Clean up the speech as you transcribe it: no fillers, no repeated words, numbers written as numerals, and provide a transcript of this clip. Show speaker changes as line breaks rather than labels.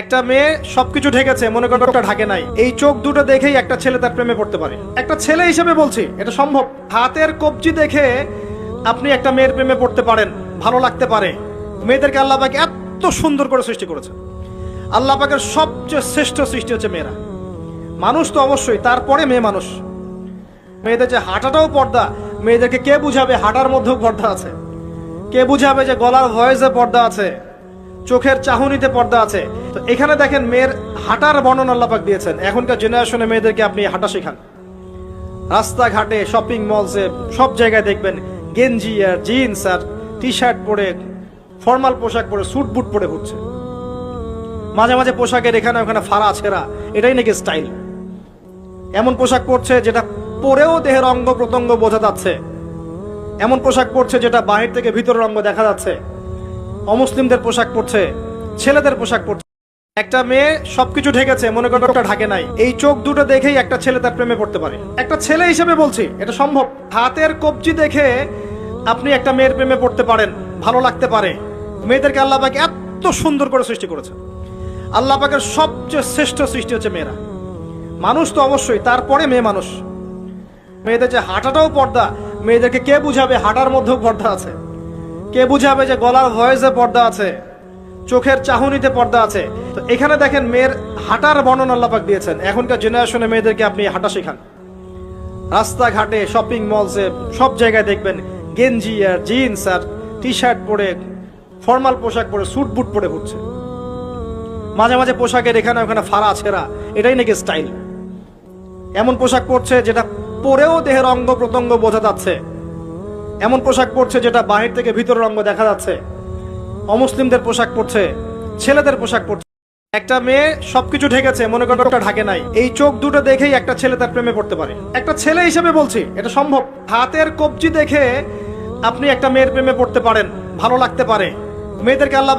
একটা মেয়ে সবকিছু ঢেকেছে, মনে করেন একটা ঢাকে নাই। এই চোখ দুটো দেখেই একটা ছেলে তার প্রেমে পড়তে পারে। একটা ছেলে হিসেবে বলছি, এটা সম্ভব। হাতের কবজি দেখে আপনি একটা মেয়ের প্রেমে পড়তে পারেন, ভালো লাগতে পারে। মেয়েদেরকে আল্লাহ পাক এত সুন্দর করে সৃষ্টি করেছে। আল্লাহ পাকের সবচেয়ে শ্রেষ্ঠ সৃষ্টি হচ্ছে মেয়েরা। মানুষ তো অবশ্যই, তারপরে মেয়ে মানুষ। মেয়েদের যে হাঁটাটাও পর্দা, মেয়েদেরকে কে বুঝাবে হাঁটার মধ্যেও পর্দা আছে? কে বুঝাবে যে গলার ভয়েসে পর্দা আছে, চোখের চাহনিতে পর্দা আছে? তো এখানে দেখেন মেয়ের হাঁটার বর্ণনা আল্লাহ পাক দিয়েছেন। এখনকার জেনারেশনে মেয়েদেরকে আপনি হাঁটা শেখান, রাস্তাঘাটে, শপিং মলসে, সব জায়গায় দেখবেন গেঞ্জি আর জিন্স আর টি শার্ট পরে, ফর্মাল পোশাক পরে, স্যুট বুট পরে ঘুরছে। মাঝে মাঝে পোশাকের এখানে ওখানে ফাড়া ছেঁড়া, এটাই নাকি স্টাইল। এমন পোশাক পরছে যেটা পরেও দেহের অঙ্গ প্রত্যঙ্গ বোঝা যাচ্ছে, এমন পোশাক পরছে যেটা বাহির থেকে ভিতরের অঙ্গ দেখা যাচ্ছে। অমুসলিমদের পোশাক পরছে, ছেলেদের পোশাক পরছে। একটা মেয়ে সবকিছু ঢেকেছে, মনে করেন একটা ঢাকে নাই। এই চোখ দুটো দেখেই একটা ছেলে তার প্রেমে পড়তে পারে। একটা ছেলে হিসেবে বলছি, এটা সম্ভব। হাতের কবজি দেখে আপনি একটা মেয়ের প্রেমে পড়তে পারেন, ভালো লাগতে পারে। মেয়েদেরকে আল্লাহ পাক এত সুন্দর করে সৃষ্টি করেছে। আল্লাহ পাকের সবচেয়ে শ্রেষ্ঠ সৃষ্টি হচ্ছে মেয়েরা। মানুষ তো অবশ্যই, তারপরে মেয়ে মানুষ। মেয়েদের যে হাঁটাটাও পর্দা, মেয়েদেরকে কে বুঝাবে হাঁটার মধ্যেও পর্দা আছে? কে বুঝাবে যে গলার ভয়েসে পর্দা আছে, চোখের চাহনিতে পর্দা আছে? তো এখানে দেখেন মেয়ের হাঁটার বর্ণনা আল্লাহ পাক দিয়েছেন। এখনকার জেনারেশনে মেয়েদেরকে আপনি হাঁটা শেখান, রাস্তাঘাটে, শপিং মলসে, সব জায়গায় দেখবেন গেঞ্জি আর জিন্স আর টি শার্ট পরে, ফর্মাল পোশাক পরে, স্যুট বুট পরে ঘুরছে। মাঝে মাঝে পোশাকের এখানে ওখানে ফাড়া ছেঁড়া, এটাই নাকি স্টাইল। এমন পোশাক পরছে যেটা পরেও দেহের অঙ্গ প্রত্যঙ্গ বোঝা যাচ্ছে, এমন পোশাক পরছে যেটা বাহির থেকে ভিতরের অঙ্গ দেখা যাচ্ছে। অমুসলিমদের পোশাক পরছে, ছেলেদের পোশাক পরছে। একটা মেয়ে সবকিছু ঢেকেছে, মনে করেন একটা ঢাকে নাই। এই চোখ দুটো দেখেই একটা ছেলে তার প্রেমে পড়তে পারে। একটা ছেলে হিসেবে বলছি, এটা সম্ভব। হাতের কবজি দেখে আপনি একটা মেয়ের প্রেমে পড়তে পারেন, ভালো লাগতে পারে। মেয়েদেরকে আল্লাহ